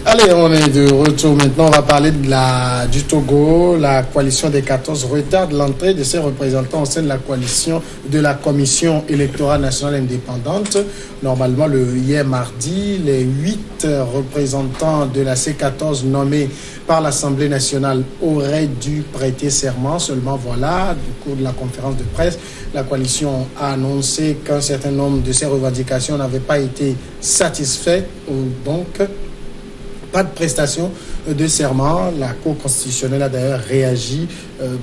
Allez, on est de retour maintenant. On va parler du Togo. La coalition des 14 retarde l'entrée de ses représentants au sein de la Commission électorale nationale indépendante. Normalement, hier mardi, les 8 représentants de la C14 nommés par l'Assemblée nationale auraient dû prêter serment. Seulement, voilà, du cours de la conférence de presse, la coalition a annoncé qu'un certain nombre de ces revendications n'avaient pas été satisfaites. Donc, pas de prestation de serment. La Cour constitutionnelle a d'ailleurs réagi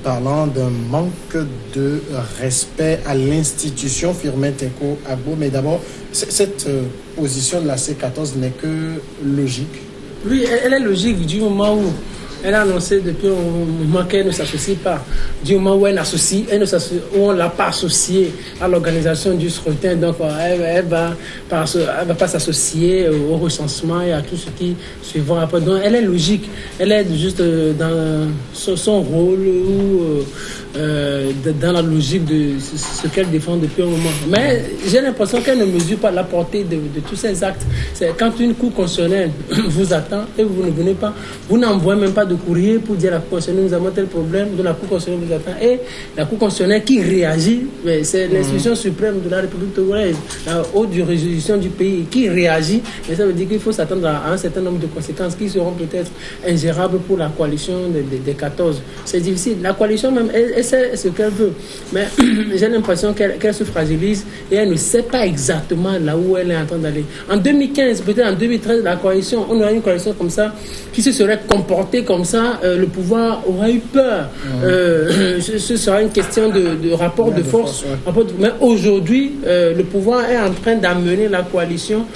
parlant d'un manque de respect à l'institution Firmin Teiko Agbo. Mais d'abord, cette position de la C14 n'est que logique. Oui, elle est logique du moment où elle a annoncé depuis un moment qu'elle ne s'associe pas. Du moment où où on ne l'a pas associée à l'organisation du scrutin, donc elle va pas s'associer au recensement et à tout ce qui suivra après. Donc elle est logique. Elle est juste dans son rôle ou dans la logique de ce qu'elle défend depuis un moment. Mais j'ai l'impression qu'elle ne mesure pas la portée de tous ces actes. C'est quand une cour constitutionnelle vous attend et vous ne venez pas, vous n'envoyez même pas de courrier pour dire à la Cour constitutionnelle, nous avons tel problème, donc la Cour constitutionnelle vous attend. Et la Cour constitutionnelle qui réagit, c'est l'institution suprême de la République togolaise, la haute juridiction du pays, qui réagit. Mais ça veut dire qu'il faut s'attendre à un certain nombre de conséquences qui seront peut-être ingérables pour la coalition des 14. C'est difficile. La coalition même, elle sait ce qu'elle veut. Mais j'ai l'impression qu'elle se fragilise et elle ne sait pas exactement là où elle est en train d'aller. En 2015, peut-être en 2013, la coalition, on aurait une coalition comme ça, qui se serait comportée comme ça, le pouvoir aurait eu peur. Ce sera une question de rapport de force. Mais aujourd'hui, le pouvoir est en train d'amener la coalition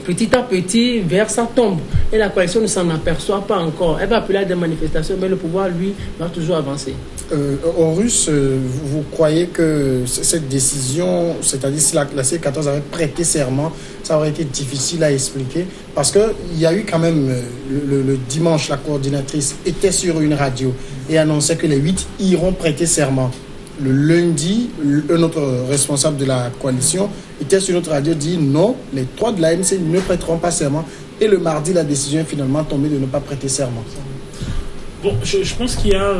petit à petit vers sa tombe. Et la coalition ne s'en aperçoit pas encore. Elle va appeler à des manifestations, mais le pouvoir, lui, va toujours avancer. Horus, vous croyez que cette décision, c'est-à-dire si la C14 avait prêté serment, ça aurait été difficile à expliquer? Parce qu'il y a eu quand même, le dimanche, la coordinatrice était sur une radio et annonçait que les 8 iront prêter serment. Le lundi, un autre responsable de la coalition était sur notre radio, dit non, les 3 de l'ANC ne prêteront pas serment. Et le mardi, la décision est finalement tombée de ne pas prêter serment. Bon, je pense qu'il y a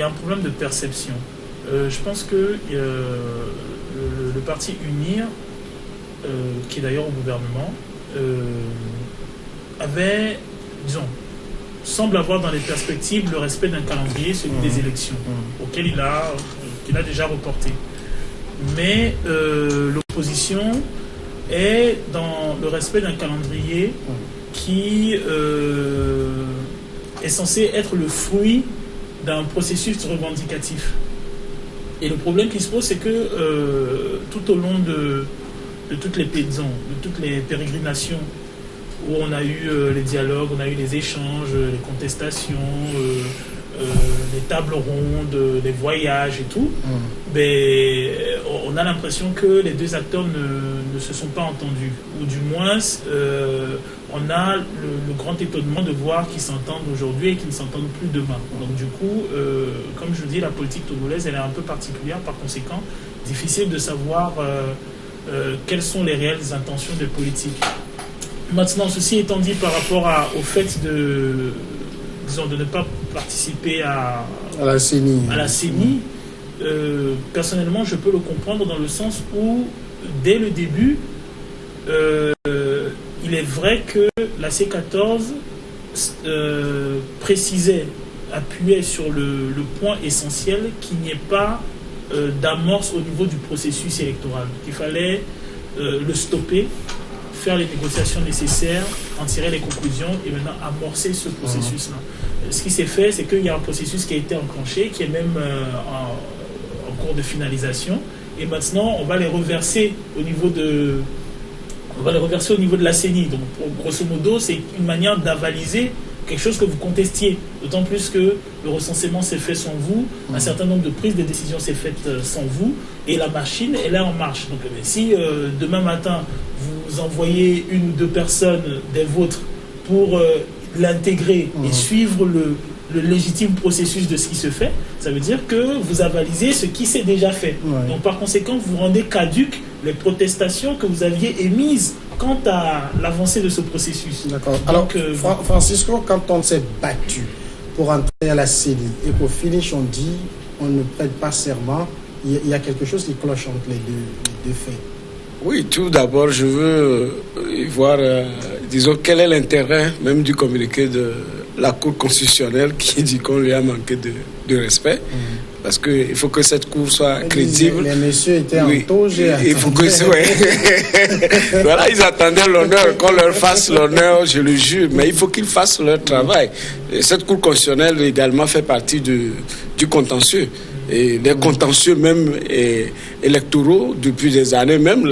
un problème de perception. Je pense que le parti UNIR, qui est d'ailleurs au gouvernement, semble avoir dans les perspectives le respect d'un calendrier, celui des élections, auquel qu'il a déjà reporté. Mais l'opposition est dans le respect d'un calendrier qui est censé être le fruit d'un processus revendicatif. Et le problème qui se pose, c'est que tout au long de toutes les pérégrinations, où on a eu les dialogues, on a eu les échanges, les contestations, les tables rondes, les voyages et tout, on a l'impression que les deux acteurs ne se sont pas entendus. Ou du moins, on a le grand étonnement de voir qu'ils s'entendent aujourd'hui et qu'ils ne s'entendent plus demain. Donc du coup, comme je le dis, la politique togolaise, elle est un peu particulière, par conséquent, difficile de savoir quelles sont les réelles intentions des politiques. Maintenant, ceci étant dit, par rapport au fait de ne pas participer à la CENI, personnellement, je peux le comprendre dans le sens où, dès le début, il est vrai que la C14 appuyait sur le point essentiel qu'il n'y ait pas d'amorce au niveau du processus électoral. Il fallait le stopper, faire les négociations nécessaires, en tirer les conclusions et maintenant amorcer ce processus-là. Ce qui s'est fait, c'est qu'il y a un processus qui a été enclenché, qui est même en cours de finalisation, et maintenant on va les reverser au niveau de la CENI. Donc grosso modo, c'est une manière d'avaliser quelque chose que vous contestiez, d'autant plus que le recensement s'est fait sans vous, un certain nombre de prises de décisions s'est fait sans vous, et la machine, elle est en marche. Donc si demain matin, vous envoyez 1 ou 2 personnes des vôtres pour l'intégrer et suivre le légitime processus de ce qui se fait, ça veut dire que vous avalisez ce qui s'est déjà fait. Donc par conséquent, vous rendez caduques les protestations que vous aviez émises quant à l'avancée de ce processus. D'accord. Alors, Francisco, quand on s'est battu pour entrer à la CENI et qu'au finish on dit on ne prête pas serment, il y a quelque chose qui cloche entre les deux faits. Oui, tout d'abord, je veux voir, disons, quel est l'intérêt même du communiqué de la Cour constitutionnelle qui dit qu'on lui a manqué de respect. Parce qu'il faut que cette Cour soit crédible. Les messieurs étaient en toge. Il faut que voilà, ils attendaient l'honneur, qu'on leur fasse l'honneur, je le jure, mais il faut qu'ils fassent leur travail. Et cette Cour constitutionnelle également fait partie du contentieux. Et des contentieux même électoraux depuis des années, même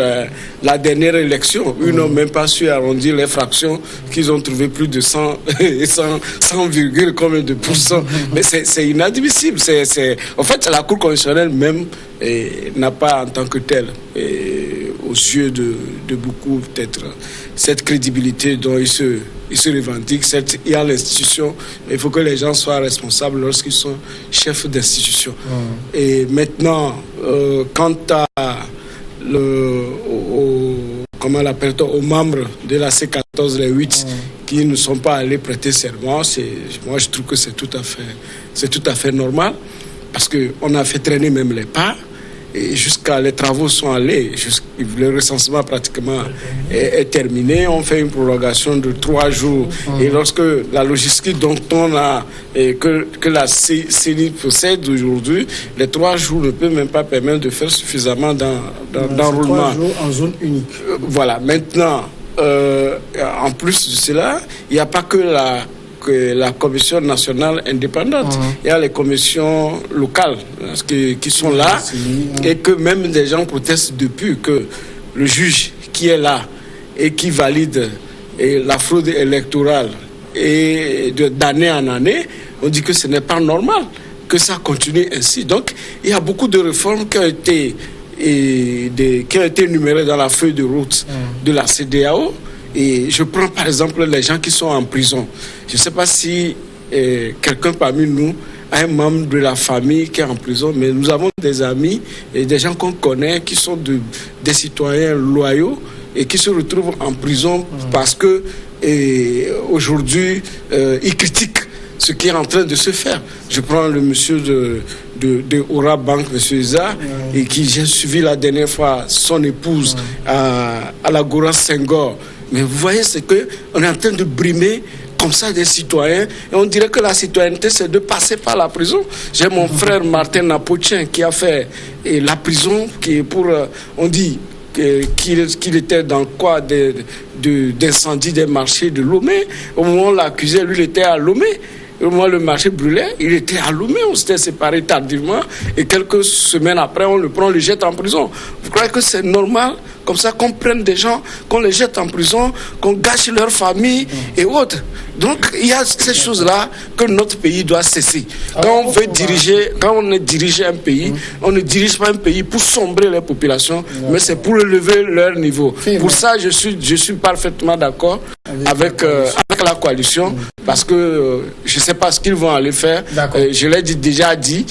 la dernière élection, ils n'ont même pas su arrondir les fractions qu'ils ont trouvé plus de 100 combien de pourcents. Mais c'est inadmissible. En fait, la Cour constitutionnelle même n'a pas en tant que telle, aux yeux de beaucoup peut-être, cette crédibilité dont ils se revendiquent. Certes, il y a l'institution, mais il faut que les gens soient responsables lorsqu'ils sont chefs d'institution. Et maintenant, quant à aux membres de la C14, les 8, qui ne sont pas allés prêter serment, moi je trouve que c'est tout à fait normal, parce qu'on a fait traîner même les pas. Et les travaux sont allés, le recensement pratiquement est terminé. On fait une prolongation de 3 jours. Et lorsque la logistique dont que la CENI possède aujourd'hui, les 3 jours ne peuvent même pas permettre de faire suffisamment d'enroulement. 3 jours en zone unique. Voilà. Maintenant, en plus de cela, il n'y a pas que la commission nationale indépendante. Il y a les commissions locales qui sont là, et que même des gens protestent depuis que le juge qui est là et qui valide la fraude électorale et d'année en année, on dit que ce n'est pas normal que ça continue ainsi. Donc il y a beaucoup de réformes qui ont été énumérées dans la feuille de route de la CEDEAO. Et je prends par exemple les gens qui sont en prison. Je ne sais pas si quelqu'un parmi nous a un membre de la famille qui est en prison, mais nous avons des amis et des gens qu'on connaît qui sont des citoyens loyaux et qui se retrouvent en prison parce que aujourd'hui ils critiquent ce qui est en train de se faire. Je prends le monsieur de Aura Bank, M. Isa, et qui j'ai suivi la dernière fois son épouse à la Gora Senghor. Mais vous voyez, c'est qu'on est en train de brimer comme ça des citoyens, et on dirait que la citoyenneté, c'est de passer par la prison. J'ai mon frère Martin Napotien qui a fait la prison, qui est pour, on dit qu'il était dans quoi d'incendie des marchés de Lomé. Au moment où on l'accusait, lui, il était à Lomé. Au moment où le marché brûlait, il était à Lomé. On s'était séparés tardivement, et quelques semaines après, on le prend, on le jette en prison. Vous croyez que c'est normal comme ça qu'on prenne des gens, qu'on les jette en prison, qu'on gâche leur famille et autres? Donc il y a ces choses-là que notre pays doit cesser. Quand on dirige un pays, on ne dirige pas un pays pour sombrer les populations, mais c'est pour élever leur niveau. Pour ça, je suis parfaitement d'accord avec la coalition, parce que je ne sais pas ce qu'ils vont aller faire. Je l'ai déjà dit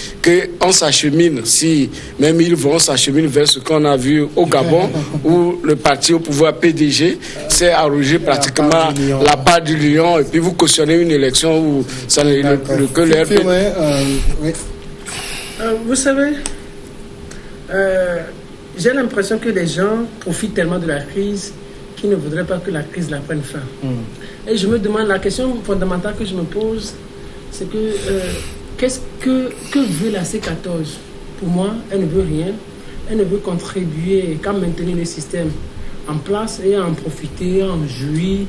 qu'on s'achemine, si même ils vont s'acheminer vers ce qu'on a vu au Gabon, où le parti au pouvoir PDG s'est arrogé pratiquement la part du lion, et puis vous cautionnez une élection où ça n'est que l'air. Vous savez, j'ai l'impression que les gens profitent tellement de la crise qu'ils ne voudraient pas que la crise la prenne fin. Et je me demande, la question fondamentale que je me pose, c'est que veut la C14? Pour moi, elle ne veut rien. Elle ne veut contribuer qu'à maintenir le système en place et à en profiter, à en jouir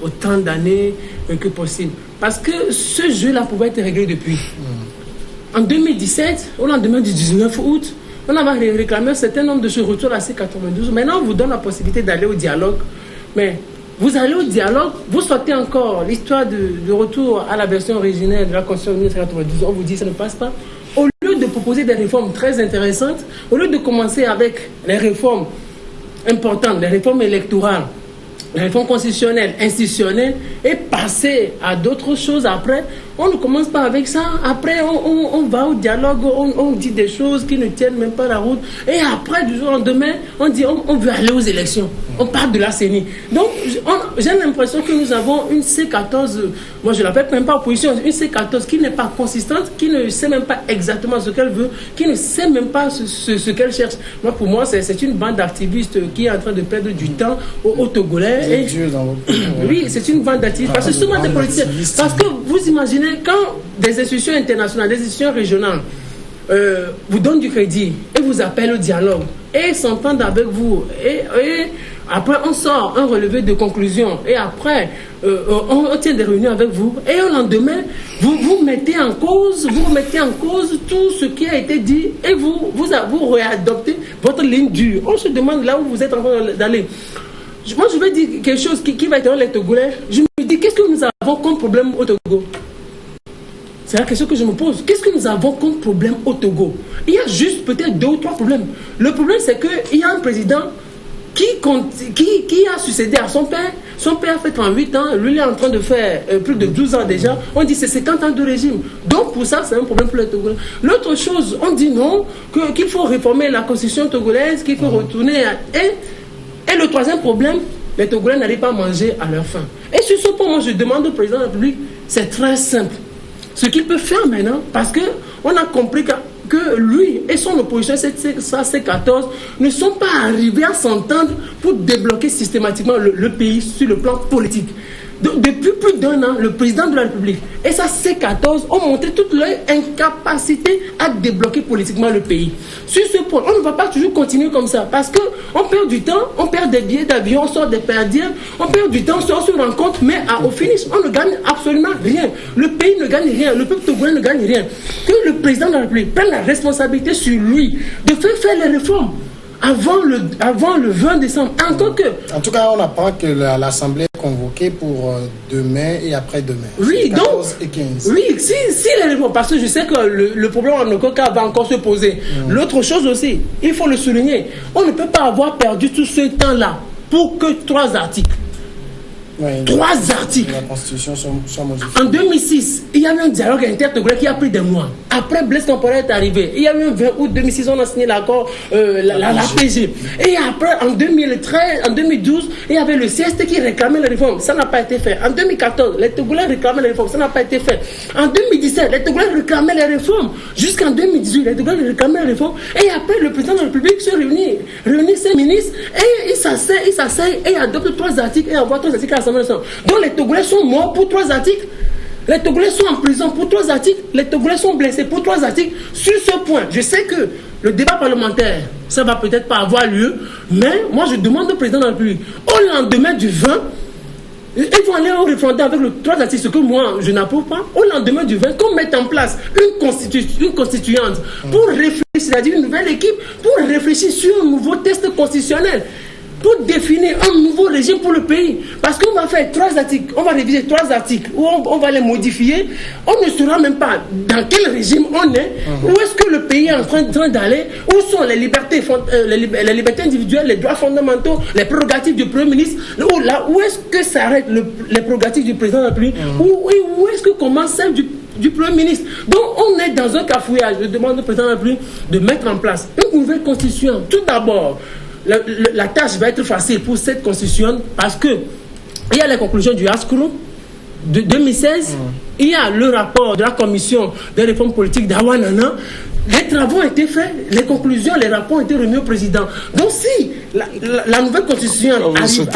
autant d'années que possible. Parce que ce jeu-là pouvait être réglé depuis. En 2017, ou en 2019 août, on avait réclamé un certain nombre de ce retour à C92. Maintenant, on vous donne la possibilité d'aller au dialogue. Mais vous allez au dialogue, vous sortez encore l'histoire de retour à la version originelle de la Constitution de 1992. On vous dit que ça ne passe pas. Au lieu de proposer des réformes très intéressantes, au lieu de commencer avec les réformes importantes, les réformes électorales, la réforme constitutionnelle, institutionnelle, et passer à d'autres choses après. On ne commence pas avec ça. Après, on va au dialogue, on dit des choses qui ne tiennent même pas la route. Et après, du jour au lendemain, on dit on veut aller aux élections. On parle de la CENI. Donc, j'ai l'impression que nous avons une C14, moi je ne l'appelle même pas opposition, une C14 qui n'est pas consistante, qui ne sait même pas exactement ce qu'elle veut, qui ne sait même pas ce qu'elle cherche. Moi, pour moi, c'est une bande d'activistes qui est en train de perdre du temps aux Togolais. Oui, c'est une bande d'activistes. Parce que souvent des politiciens. Parce que vous imaginez, quand des institutions internationales, des institutions régionales vous donnent du crédit et vous appellent au dialogue et s'entendent avec vous et après on sort un relevé de conclusion et après on tient des réunions avec vous et au lendemain vous mettez en cause tout ce qui a été dit et vous réadoptez votre ligne dure. On se demande là où vous êtes en train d'aller. Moi je vais dire quelque chose qui va être dans les Togolais. Je me dis, qu'est-ce que nous avons comme problème au Togo? C'est la question que je me pose. Qu'est-ce que nous avons comme problème au Togo? Il y a juste peut-être 2 ou 3 problèmes. Le problème, c'est qu'il y a un président qui a succédé à son père. Son père a fait 38 ans. Lui, il est en train de faire plus de 12 ans déjà. On dit c'est 50 ans de régime. Donc, pour ça, c'est un problème pour les Togolais. L'autre chose, on dit non, qu'il faut réformer la constitution togolaise, qu'il faut retourner à... Et le troisième problème, les Togolais n'arrivent pas à manger à leur faim. Et sur ce point, moi, je demande au président de la République, c'est très simple. Ce qu'il peut faire maintenant, parce qu'on a compris que lui et son opposition, C14, ne sont pas arrivés à s'entendre pour débloquer systématiquement le pays sur le plan politique. Depuis plus d'1 an, le président de la République et sa C14 ont montré toute leur incapacité à débloquer politiquement le pays. Sur ce point, on ne va pas toujours continuer comme ça parce qu'on perd du temps, on perd des billets d'avion, on sort des perdiens, on perd du temps, on se rencontre, mais au finish, on ne gagne absolument rien. Le pays ne gagne rien, le peuple togolais ne gagne rien. Que le président de la République prenne la responsabilité sur lui de faire les réformes. Avant le 20 décembre, En tout cas, on apprend que l'Assemblée est convoquée pour demain et après-demain. Oui, 14 donc, et 15. oui, si les réformes, parce que je sais que le problème en aucun cas va encore se poser. L'autre chose aussi, il faut le souligner, on ne peut pas avoir perdu tout ce temps-là pour que 3 articles. Oui, 3 articles. La Constitution soit modifiée. En 2006, il y a eu un dialogue intertogolais qui a pris des mois. Après, Blaise Compaoré est arrivé. Il y a eu un 20 août 2006, on a signé l'accord, la PG. Et après, en 2012, il y avait le CST qui réclamait les réformes. Ça n'a pas été fait. En 2014, les Togolais réclamaient les réformes. Ça n'a pas été fait. En 2017, les Togolais réclamaient les réformes. Jusqu'en 2018, les Togolais réclamaient les réformes. Et après, le président de la République se réunit ses ministres et il s'asseye et adopte 3 articles et envoie 3 articles à l'Assemblée nationale. Donc les Togolais sont morts pour 3 articles. Les Togolais sont en prison pour 3 articles. Les Togolais sont blessés pour 3 articles. Sur ce point, je sais que le débat parlementaire, ça va peut-être pas avoir lieu, mais moi je demande au président de la République, au lendemain du 20, ils vont aller au référendum avec le 3 articles, ce que moi je n'approuve pas. Au lendemain du 20, qu'on mette en place une constituante pour réfléchir, c'est-à-dire une nouvelle équipe, pour réfléchir sur un nouveau test constitutionnel, pour définir un nouveau régime pour le pays. Parce qu'on va faire 3 articles, on va réviser 3 articles, ou on va les modifier, on ne saura même pas dans quel régime on est, où est-ce que le pays est en train d'aller, où sont les libertés, les libertés individuelles, les droits fondamentaux, les prérogatives du Premier ministre, où est-ce que s'arrêtent les prérogatives du président de la République, où est-ce que commence celle du Premier ministre. Donc on est dans un cafouillage. Je demande au président de la République de mettre en place une nouvelle constitution. Tout d'abord, la tâche va être facile pour cette constitution parce que il y a les conclusions du ASCRO de 2016, il y a le rapport de la commission des réformes politiques d'Awanana. Les travaux ont été faits, les conclusions, les rapports ont été remis au président. Donc si la nouvelle constitution arrive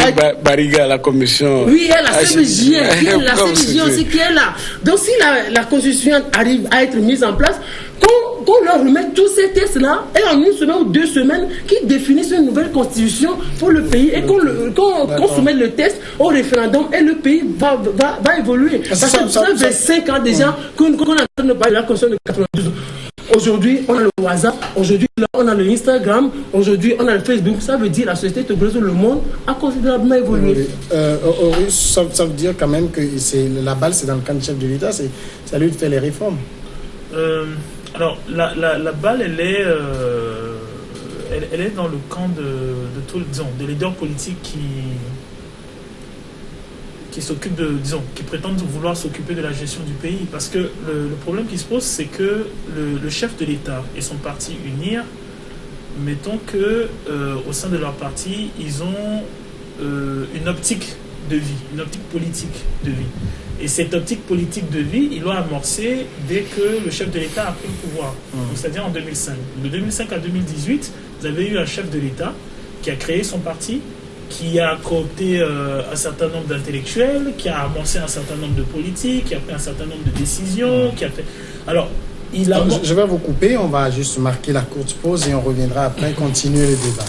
Bariga, la commission. Oui, il y a la CBJ, la CBJ aussi qui est là. Donc si la constitution arrive à être mise en place, qu'on leur remette tous ces tests-là et en 1 semaine ou 2 semaines, qu'ils définissent une nouvelle constitution pour le pays et qu'on soumette le test au référendum et le pays va évoluer. Parce que ça fait 5 ans déjà qu'on est en train de parler de la constitution de 92. Aujourd'hui, on a le WhatsApp, aujourd'hui, on a le Instagram, aujourd'hui, on a le Facebook. Ça veut dire que la société togolaise, le monde a considérablement évolué. Ça veut dire quand même que la balle, c'est dans le camp du chef de l'État, c'est à lui de faire les réformes. Alors, la balle, elle est dans le camp de tous, disons, des leaders politiques qui prétendent vouloir s'occuper de la gestion du pays. Parce que le problème qui se pose, c'est que le chef de l'État et son parti UNIR, mettons que au sein de leur parti, ils ont une optique de vie, une optique politique de vie. Et cette optique politique de vie, ils l'ont amorcée dès que le chef de l'État a pris le pouvoir, c'est-à-dire en 2005. De 2005 à 2018, vous avez eu un chef de l'État qui a créé son parti, qui a coopté un certain nombre d'intellectuels, qui a amorcé un certain nombre de politiques, qui a pris un certain nombre de décisions, qui a fait... Alors, je vais vous couper, on va juste marquer la courte pause et on reviendra après continuer le débat.